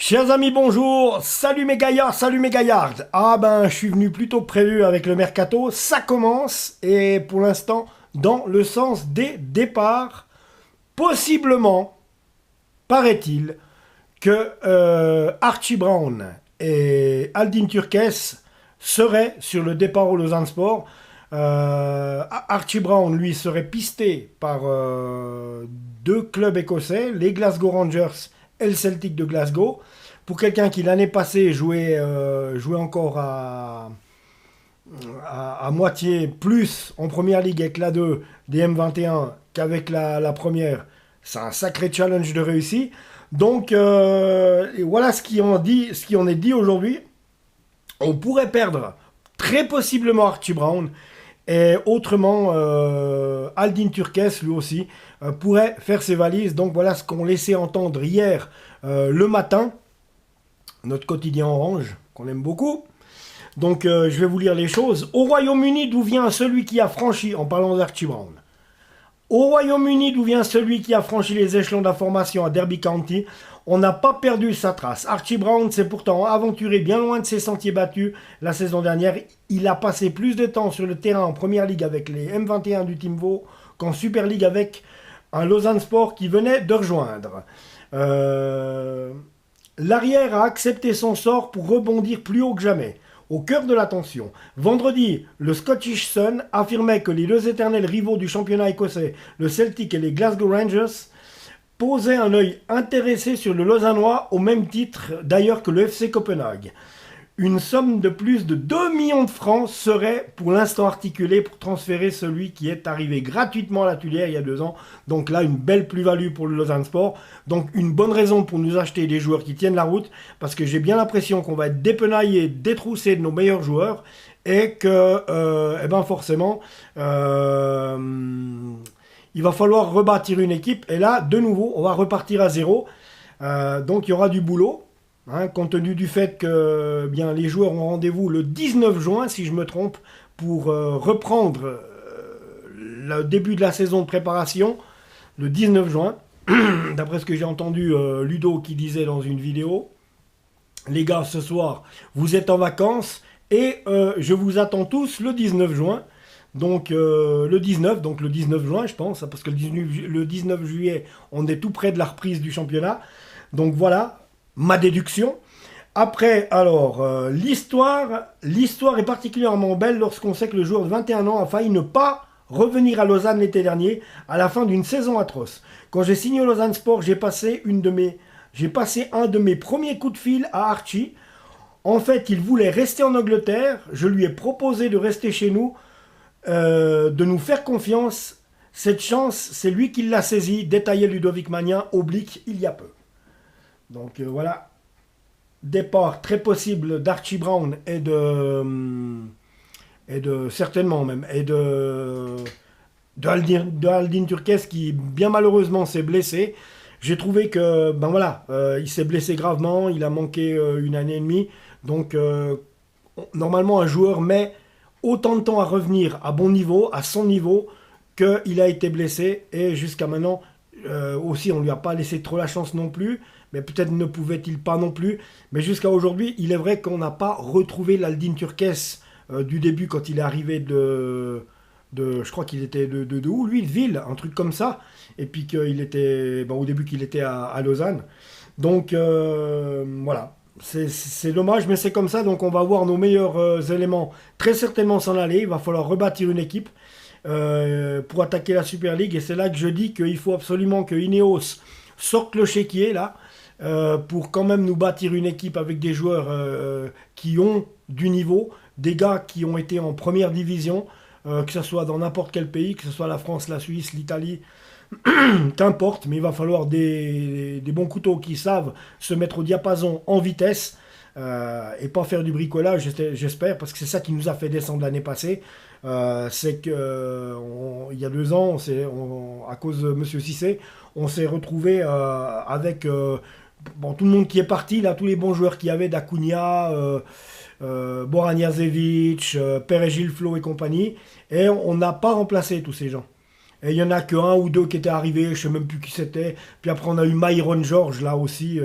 Chers amis, bonjour, salut mes gaillards, salut mes gaillardes. Ah ben, je suis venu plus tôt que prévu avec le mercato, ça commence, et pour l'instant, dans le sens des départs, possiblement, paraît-il, que Archie Brown et Aldin Turkes seraient sur le départ au Lausanne Sport. Archie Brown, lui, serait pisté par deux clubs écossais, les Glasgow Rangers et le Celtic de Glasgow. Pour quelqu'un qui l'année passée jouait encore à moitié plus en première ligue avec la 2 des M21 qu'avec la première, c'est un sacré challenge de réussite. Donc et voilà ce qui en est dit aujourd'hui. On pourrait perdre très possiblement Archie Brown. Et autrement, Aldin Turkes, lui aussi, pourrait faire ses valises. Donc voilà ce qu'on laissait entendre hier le matin, notre quotidien orange, qu'on aime beaucoup. Donc je vais vous lire les choses. Au Royaume-Uni, d'où vient celui qui a franchi, en parlant d'Archie Brown, au Royaume-Uni, d'où vient celui qui a franchi les échelons de la formation à Derby County, on n'a pas perdu sa trace. Archie Brown s'est pourtant aventuré bien loin de ses sentiers battus la saison dernière. Il a passé plus de temps sur le terrain en Première Ligue avec les M21 du Team Vaud qu'en Super League avec un Lausanne Sport qui venait de rejoindre. L'arrière a accepté son sort pour rebondir plus haut que jamais. Au cœur de l'attention, vendredi, le Scottish Sun affirmait que les deux éternels rivaux du championnat écossais, le Celtic et les Glasgow Rangers, posaient un œil intéressé sur le Lausannois au même titre d'ailleurs que le FC Copenhague. Une somme de plus de 2 millions de francs serait pour l'instant articulée pour transférer celui qui est arrivé gratuitement à la Tuilière il y a 2 ans. Donc là, une belle plus-value pour le Lausanne Sport. Donc une bonne raison pour nous acheter des joueurs qui tiennent la route, parce que j'ai bien l'impression qu'on va être dépenaillé, détroussé de nos meilleurs joueurs, et que, eh ben forcément, il va falloir rebâtir une équipe. Et là, de nouveau, on va repartir à zéro. Donc il y aura du boulot. Compte tenu du fait que bien, les joueurs ont rendez-vous le 19 juin, si je me trompe, pour reprendre le début de la saison de préparation, le 19 juin, d'après ce que j'ai entendu Ludo qui disait dans une vidéo. Les gars, ce soir, vous êtes en vacances et je vous attends tous le 19 juin. Donc le 19 juin, je pense, parce que le 19 juillet, on est tout près de la reprise du championnat. Donc voilà ma déduction. Après, alors, l'histoire est particulièrement belle lorsqu'on sait que le joueur de 21 ans a failli ne pas revenir à Lausanne l'été dernier, à la fin d'une saison atroce. Quand j'ai signé au Lausanne Sport, j'ai passé un de mes premiers coups de fil à Archie. En fait, il voulait rester en Angleterre. Je lui ai proposé de rester chez nous, de nous faire confiance. Cette chance, c'est lui qui l'a saisie, détaillait Ludovic Magnin, oblique, il y a peu. Donc voilà, départ très possible d'Archie Brown et de certainement même, et de Aldin Turkes qui bien malheureusement s'est blessé. J'ai trouvé que, ben voilà, il s'est blessé gravement, il a manqué une année et demie. Donc normalement un joueur met autant de temps à revenir à bon niveau, à son niveau, qu'il a été blessé. Et jusqu'à maintenant, aussi on ne lui a pas laissé trop la chance non plus. Mais peut-être ne pouvait-il pas non plus. Mais jusqu'à aujourd'hui, il est vrai qu'on n'a pas retrouvé l'Aldin Turkes du début quand il est arrivé je crois qu'il était de où lui, de Ville, un truc comme ça. Et puis qu'il était, au début qu'il était à Lausanne. Donc voilà, c'est dommage, mais c'est comme ça. Donc on va voir nos meilleurs éléments très certainement s'en aller. Il va falloir rebâtir une équipe pour attaquer la Super League. Et c'est là que je dis qu'il faut absolument que Ineos sorte le chéquier là. Pour quand même nous bâtir une équipe avec des joueurs qui ont du niveau, des gars qui ont été en première division, que ce soit dans n'importe quel pays, que ce soit la France, la Suisse, l'Italie, qu'importe, mais il va falloir des bons couteaux qui savent se mettre au diapason en vitesse et pas faire du bricolage, j'espère, parce que c'est ça qui nous a fait descendre l'année passée. C'est que il y a 2 ans, à cause de Monsieur Cissé, on s'est retrouvé avec tout le monde qui est parti, là, tous les bons joueurs qu'il y avait, d'Acuna, Boran Jazevic, Perez Gilflo et compagnie, et on n'a pas remplacé tous ces gens. Et il y en a que un ou deux qui étaient arrivés, je sais même plus qui c'était. Puis après, on a eu Myron George, là aussi,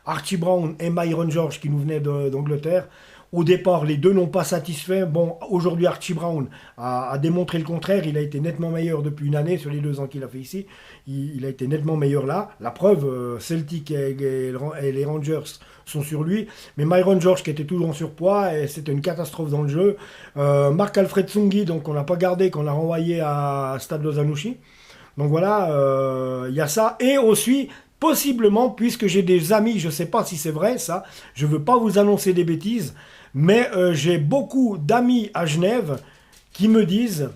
Archie Brown et Myron George qui nous venaient d'Angleterre. Au départ, les deux n'ont pas satisfait. Bon, aujourd'hui, Archie Brown a démontré le contraire. Il a été nettement meilleur depuis une année sur les 2 ans qu'il a fait ici. Il a été nettement meilleur là. La preuve, Celtic et les Rangers sont sur lui. Mais Myron George, qui était toujours en surpoids, et c'était une catastrophe dans le jeu. Marc-Alfred Tsongi, donc on l'a pas gardé, qu'on a renvoyé à Stade Lozanouchi. Donc voilà, il y a ça. Et aussi, possiblement, puisque j'ai des amis, je ne sais pas si c'est vrai ça, je ne veux pas vous annoncer des bêtises, mais j'ai beaucoup d'amis à Genève qui me disent,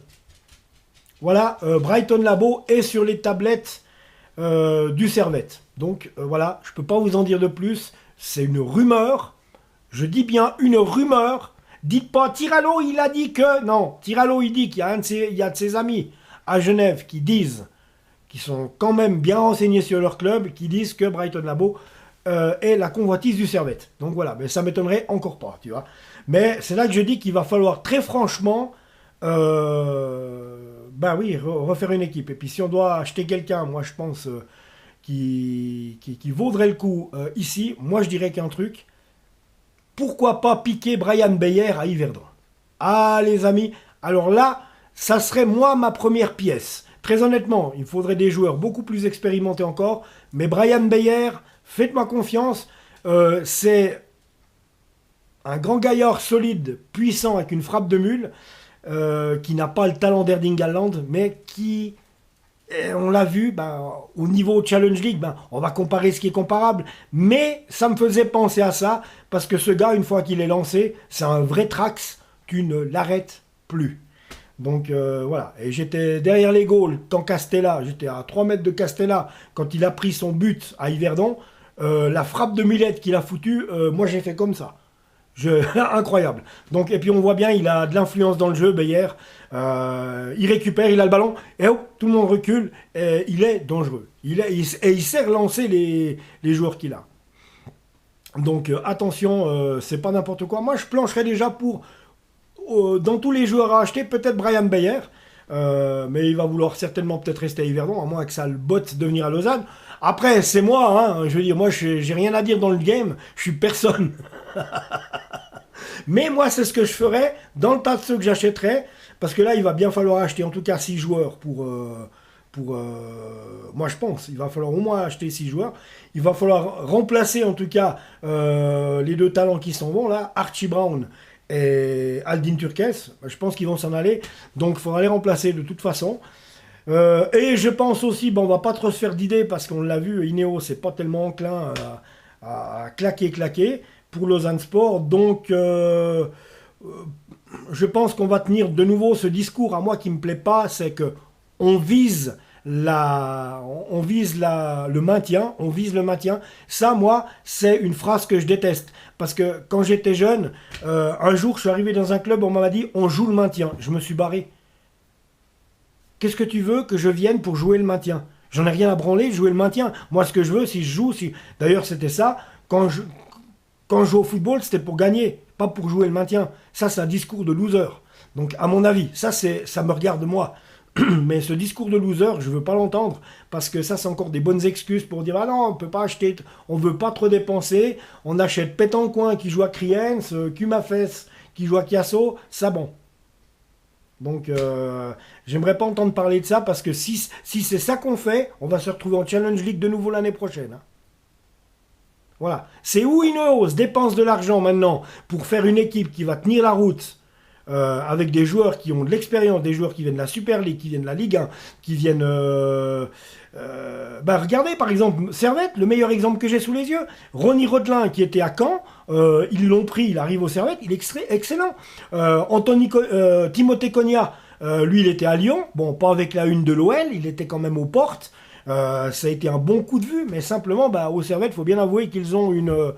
voilà, Brighton Labo est sur les tablettes du Servette. Donc voilà, je ne peux pas vous en dire de plus, c'est une rumeur, je dis bien une rumeur. Dites pas, Tiralo, il a dit que... Non, Tiralo, il dit qu'il y a il y a de ses amis à Genève qui disent, qui sont quand même bien renseignés sur leur club, qui disent que Brighton Labo est la convoitise du Servette. Donc voilà, mais ça m'étonnerait encore pas, tu vois. Mais c'est là que je dis qu'il va falloir très franchement, ben oui, refaire une équipe. Et puis si on doit acheter quelqu'un, moi je pense qui vaudrait le coup ici, moi je dirais qu'un truc, pourquoi pas piquer Brian Beyer à Yverdon. Ah les amis, alors là, ça serait moi ma première pièce. Très honnêtement, il faudrait des joueurs beaucoup plus expérimentés encore. Mais Brian Beyer, faites-moi confiance. C'est un grand gaillard solide, puissant, avec une frappe de mule, qui n'a pas le talent d'Erling Haaland, mais qui, on l'a vu, ben, au niveau Challenge League, ben, on va comparer ce qui est comparable. Mais ça me faisait penser à ça, parce que ce gars, une fois qu'il est lancé, c'est un vrai trax, tu ne l'arrêtes plus. Donc voilà, et j'étais derrière les goals, tant Castella, j'étais à 3 mètres de Castella, quand il a pris son but à Yverdon, la frappe de Millet qu'il a foutue, moi j'ai fait comme ça. Incroyable. Donc, et puis on voit bien, il a de l'influence dans le jeu, Beyer. Il récupère, il a le ballon, et hop, tout le monde recule, et il est dangereux. Et il sait relancer les joueurs qu'il a. Donc attention, c'est pas n'importe quoi. Moi je plancherais déjà pour... dans tous les joueurs à acheter, peut-être Brian Beyer, mais il va vouloir certainement peut-être rester à Yverdon, à moins que ça le botte de venir à Lausanne. Après, c'est moi, hein, je veux dire, moi j'ai rien à dire dans le game, je suis personne. Mais moi, c'est ce que je ferais dans le tas de ceux que j'achèterais, parce que là, il va bien falloir acheter en tout cas 6 joueurs moi je pense, il va falloir au moins acheter 6 joueurs. Il va falloir remplacer en tout cas les 2 talents qui s'en vont là, Archie Brown et Aldin Turkes, je pense qu'ils vont s'en aller, donc il faudra les remplacer de toute façon. Et je pense aussi, bon, on va pas trop se faire d'idées parce qu'on l'a vu, Ineos c'est pas tellement enclin à claquer pour Lausanne Sport, donc je pense qu'on va tenir de nouveau ce discours à moi qui me plaît pas, c'est que on vise le maintien, on vise le maintien. Ça, moi, c'est une phrase que je déteste. Parce que quand j'étais jeune, un jour, je suis arrivé dans un club, on m'a dit, on joue le maintien. Je me suis barré. Qu'est-ce que tu veux que je vienne pour jouer le maintien? J'en ai rien à branler, jouer le maintien. Moi, ce que je veux, si je joue, d'ailleurs, c'était ça, quand je joue au football, c'était pour gagner, pas pour jouer le maintien. Ça, c'est un discours de loser. Donc, à mon avis, ça me regarde moi. Mais ce discours de loser, je veux pas l'entendre, parce que ça, c'est encore des bonnes excuses pour dire « Ah non, on peut pas acheter, on veut pas trop dépenser, on achète Pétancoin qui joue à Kriens, Kumafes qui joue à Chiasso, ça bon. » Donc, j'aimerais pas entendre parler de ça, parce que si c'est ça qu'on fait, on va se retrouver en Challenge League de nouveau l'année prochaine. Hein. Voilà. C'est où Ineos dépense de l'argent maintenant pour faire une équipe qui va tenir la route, avec des joueurs qui ont de l'expérience, des joueurs qui viennent de la Super League, qui viennent de la Ligue 1, qui viennent... regardez par exemple, Servette, le meilleur exemple que j'ai sous les yeux, Ronny Rodelin qui était à Caen, ils l'ont pris, il arrive au Servette, il est excellent. Timothée Cogna, lui il était à Lyon, bon pas avec la une de l'OL, il était quand même aux portes. Ça a été un bon coup de vue, mais simplement au Servette, il faut bien avouer qu'ils ont une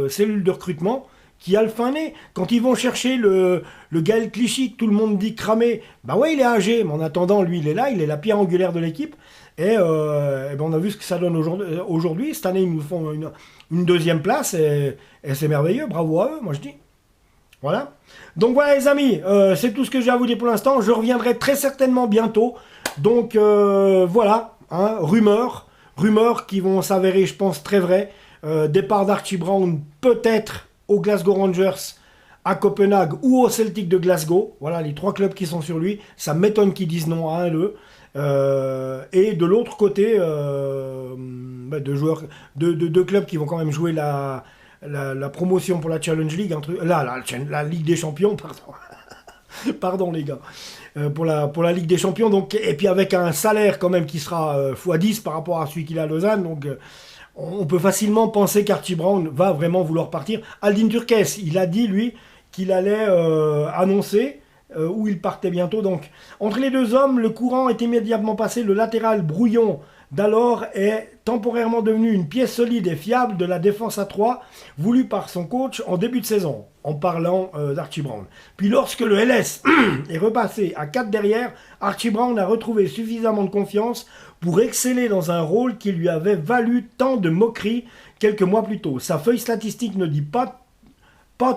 cellule de recrutement qui a le fin nez. Quand ils vont chercher le Gaël Clichy, tout le monde dit cramé, ouais, il est âgé, mais en attendant, lui, il est là, il est la pierre angulaire de l'équipe. Et, on a vu ce que ça donne aujourd'hui. Cette année, ils nous font une 2e place, et c'est merveilleux, bravo à eux, moi je dis. Voilà. Donc voilà les amis, c'est tout ce que j'ai à vous dire pour l'instant. Je reviendrai très certainement bientôt. Donc voilà, hein, rumeurs qui vont s'avérer, je pense, très vraies. Départ d'Archie Brown, peut-être au Glasgow Rangers, à Copenhague ou au Celtic de Glasgow. Voilà les trois clubs qui sont sur lui. Ça m'étonne qu'ils disent non à un d'eux. Et de l'autre côté, deux clubs qui vont quand même jouer la promotion pour la Challenge League, la Ligue des Champions, pardon. Pardon les gars, pour la Ligue des Champions, donc, et puis avec un salaire quand même qui sera x10 par rapport à celui qu'il a à Lausanne, donc on peut facilement penser qu'Archie Brown va vraiment vouloir partir. Aldin Turkes, il a dit lui qu'il allait annoncer où il partait bientôt. Donc entre les deux hommes, le courant est immédiatement passé. Le latéral brouillon d'alors est temporairement devenu une pièce solide et fiable de la défense à 3 voulue par son coach en début de saison, en parlant d'Archie Brown. Puis lorsque le LS est repassé à 4 derrière, Archie Brown a retrouvé suffisamment de confiance pour exceller dans un rôle qui lui avait valu tant de moqueries quelques mois plus tôt. Sa feuille statistique ne dit pas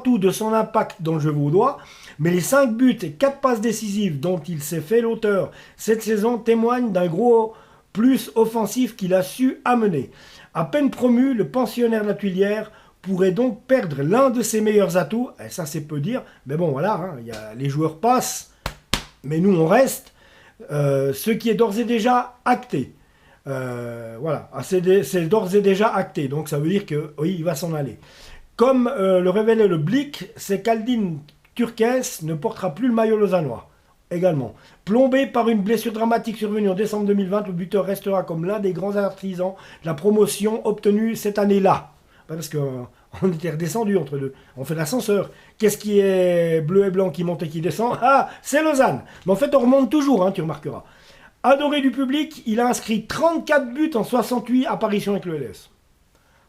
tout de son impact dans le jeu vaudois, mais les 5 buts et 4 passes décisives dont il s'est fait l'auteur cette saison témoignent d'un gros plus offensif qu'il a su amener. À peine promu, le pensionnaire de la Tuilière pourrait donc perdre l'un de ses meilleurs atouts, et ça c'est peu dire, mais bon voilà, hein, les joueurs passent, mais nous on reste, ce qui est d'ores et déjà acté. Voilà, c'est d'ores et déjà acté, donc ça veut dire que oui, il va s'en aller. Comme le révélait le Blick, c'est qu'Aldin Turkes ne portera plus le maillot lausannois. Également. Plombé par une blessure dramatique survenue en décembre 2020, le buteur restera comme l'un des grands artisans de la promotion obtenue cette année-là. Parce qu'on était redescendu entre deux. On fait l'ascenseur. Qu'est-ce qui est bleu et blanc qui monte et qui descend? Ah, c'est Lausanne. Mais en fait, on remonte toujours, hein, tu remarqueras. Adoré du public, il a inscrit 34 buts en 68 apparitions avec le LS.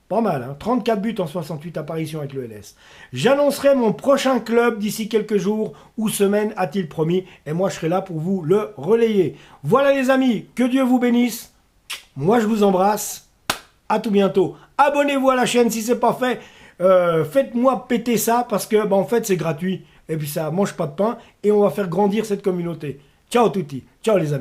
Pas mal, hein, 34 buts en 68 apparitions avec le LS. J'annoncerai mon prochain club d'ici quelques jours ou semaines, a-t-il promis, et moi je serai là pour vous le relayer. Voilà les amis, que Dieu vous bénisse. Moi je vous embrasse. À tout bientôt. Abonnez-vous à la chaîne si ce n'est pas fait. Faites-moi péter ça parce que en fait c'est gratuit. Et puis ça mange pas de pain et on va faire grandir cette communauté. Ciao touti. Ciao les amis.